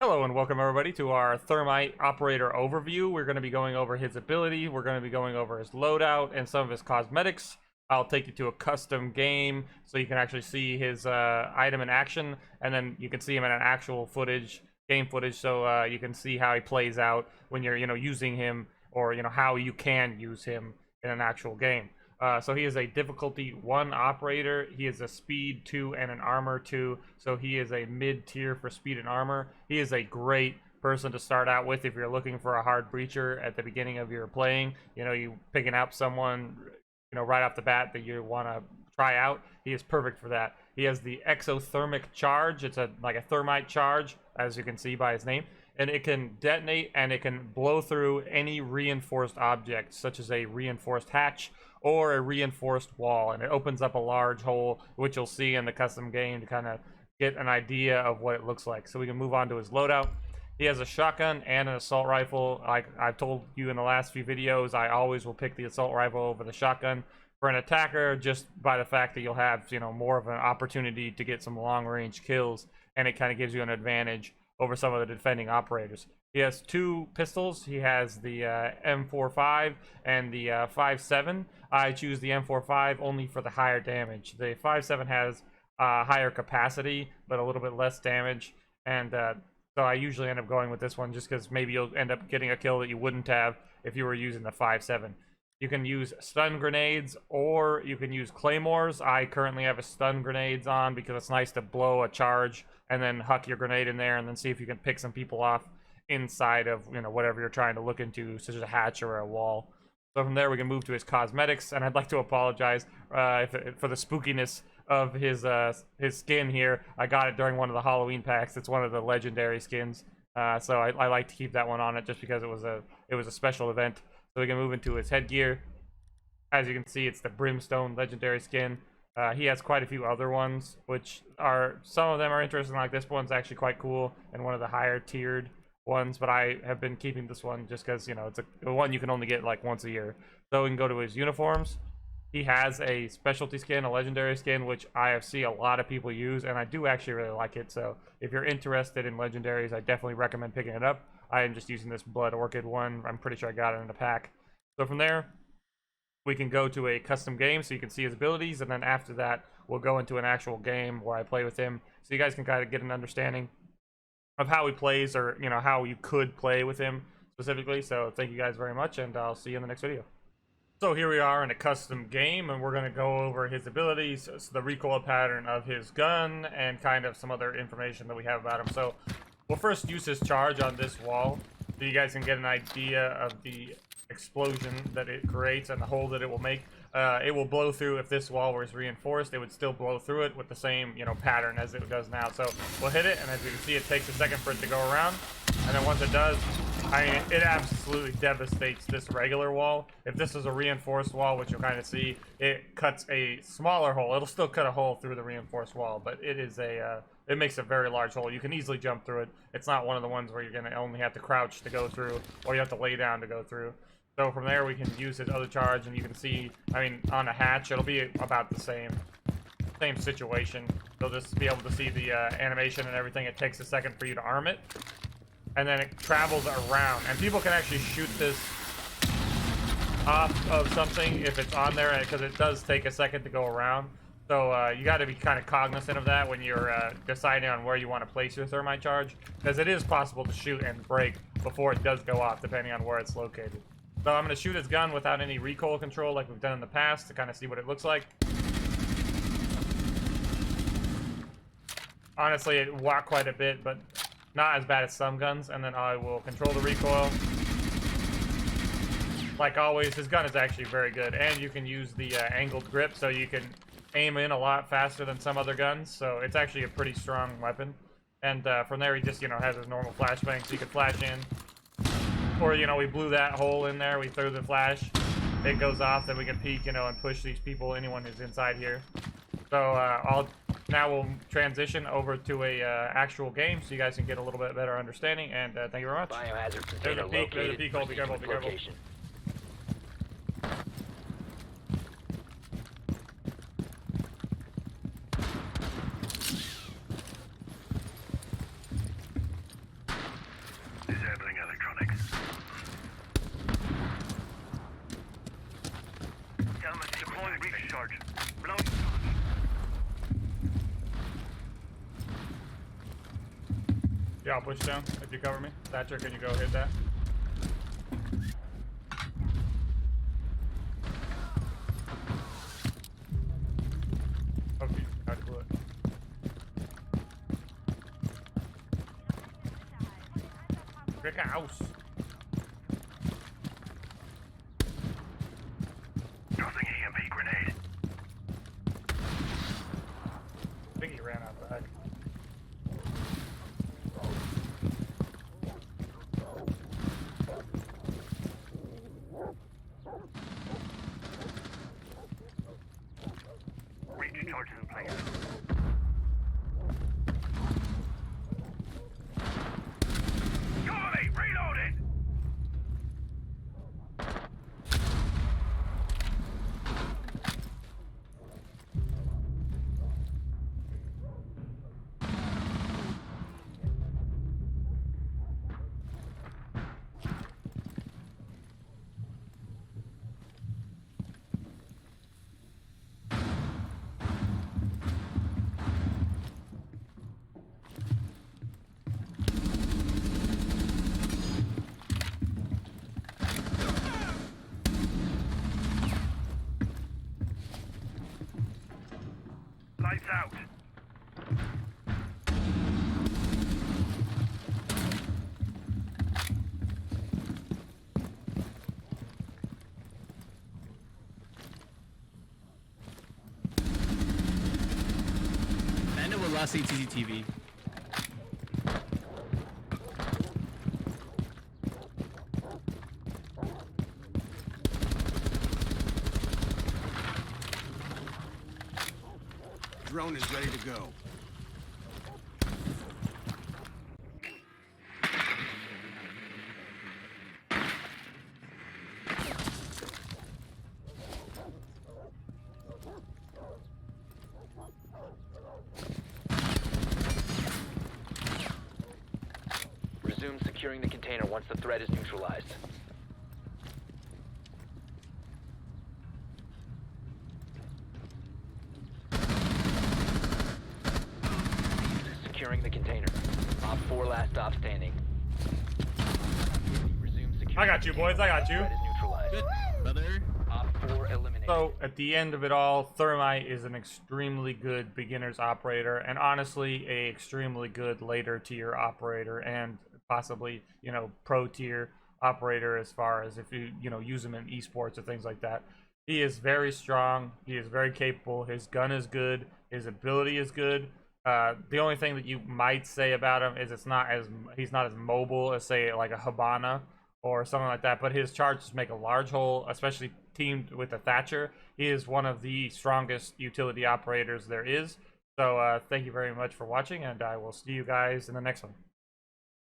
Hello and welcome everybody to our Thermite operator overview. We're going to be going over his ability, we're going to be going over his loadout and some of his cosmetics. I'll take you to a custom game so you can actually see his item in action, and then you can see him in an actual game footage, so you can see how he plays out when you're using him, or how you can use him in an actual game. So he is a difficulty 1 operator. He is a speed 2 and an armor 2. So he is a mid-tier for speed and armor. He is a great person to start out with if you're looking for a hard breacher at the beginning of your playing. You picking up someone, right off the bat that you want to try out. He is perfect for that. He has the exothermic charge. It's like a thermite charge, as you can see by his name. And it can detonate and it can blow through any reinforced object, such as a reinforced hatch or a reinforced wall, and it opens up a large hole, which you'll see in the custom game to kind of get an idea of what it looks like. So we can move on to his loadout. He has a shotgun and an assault rifle. Like I've told you in the last few videos, I always will pick the assault rifle over the shotgun for an attacker, just by the fact that you'll have more of an opportunity to get some long range kills, and it kind of gives you an advantage over some of the defending operators. He has 2 pistols. He has the M45 and the 5.7. I choose the M45 only for the higher damage. The 5.7 has higher capacity, but a little bit less damage. And so I usually end up going with this one just because maybe you'll end up getting a kill that you wouldn't have if you were using the 5.7. You can use stun grenades or you can use claymores. I currently have a stun grenades on because it's nice to blow a charge and then huck your grenade in there and then see if you can pick some people off inside of whatever you're trying to look into, such as a hatch or a wall. So from there we can move to his cosmetics, and I'd like to apologize for the spookiness of his skin here. I got it during one of the Halloween packs. It's one of the legendary skins, so I like to keep that one on it just because it was a special event. So we can move into his headgear. As you can see, it's the Brimstone legendary skin. He has quite a few other ones, which some of them are interesting. Like this one's actually quite cool and one of the higher tiered ones, but I have been keeping this one just because it's a one you can only get like once a year. So we can go to his uniforms. He has a specialty skin, a legendary skin, which I see a lot of people use, and I do actually really like it. So if you're interested in legendaries, I definitely recommend picking it up. I am just using this Blood Orchid one. I'm pretty sure I got it in a pack. So from there, we can go to a custom game so you can see his abilities, and then after that, we'll go into an actual game where I play with him so you guys can kind of get an understanding of how he plays, or how you could play with him specifically. So thank you guys very much, and I'll see you in the next video. So here we are in a custom game, and we're going to go over his abilities, so the recoil pattern of his gun, and kind of some other information that we have about him. So we'll first use his charge on this wall so you guys can get an idea of the explosion that it creates and the hole that it will make. It will blow through. If this wall was reinforced, it would still blow through it with the same pattern as it does now. So we'll hit it, and as you can see, it takes a second for it to go around, and then once it does, it absolutely devastates this regular wall. If this is a reinforced wall, which you'll kind of see, it cuts a smaller hole. It'll still cut a hole through the reinforced wall, but it makes a very large hole. You can easily jump through it. It's not one of the ones where you're gonna only have to crouch to go through, or you have to lay down to go through. So from there, we can use his other charge, and you can see, on a hatch, it'll be about the same situation. You'll just be able to see the animation and everything. It takes a second for you to arm it, and then it travels around. And people can actually shoot this off of something if it's on there, because it does take a second to go around. So you got to be kind of cognizant of that when you're deciding on where you want to place your thermite charge, because it is possible to shoot and break before it does go off, depending on where it's located. So I'm going to shoot his gun without any recoil control like we've done in the past to kind of see what it looks like. Honestly, it walked quite a bit, but not as bad as some guns. And then I will control the recoil. Like always, his gun is actually very good. And you can use the angled grip, so you can aim in a lot faster than some other guns. So it's actually a pretty strong weapon. And from there, he just, has his normal flashbang, so you can flash in. Or, we blew that hole in there, we threw the flash, it goes off, then we can peek, and push these people, anyone who's inside here. So, now we'll transition over to a actual game so you guys can get a little bit better understanding, and thank you very much. Biohazard container located. There's a peek hole, be careful, be careful. Location. Yeah, I'll push down if you cover me. Thatcher, can you go hit that? Oh, geez, I blew it. Brick house. Tossing EMP grenade. I think he ran out back. Breach charges in place. Cover me! Reloading! Lights out. I know what last CCTV. Drone is ready to go. Resume securing the container once the threat is neutralized. Securing the container. Op 4 last stop standing. Resume securing I got you, boys. I got you. Threat is neutralized. Good, brother. Op 4 eliminated. So, at the end of it all, Thermite is an extremely good beginner's operator, and honestly, a extremely good later tier operator, and possibly, you know, pro tier operator as far as if you, use him in esports or things like that. He is very strong. He is very capable. His gun is good. His ability is good. The only thing that you might say about him is he's not as mobile as, say, like a Habana or something like that, but his charges make a large hole, especially teamed with the Thatcher. He is one of the strongest utility operators there is. So thank you very much for watching, and I will see you guys in the next one.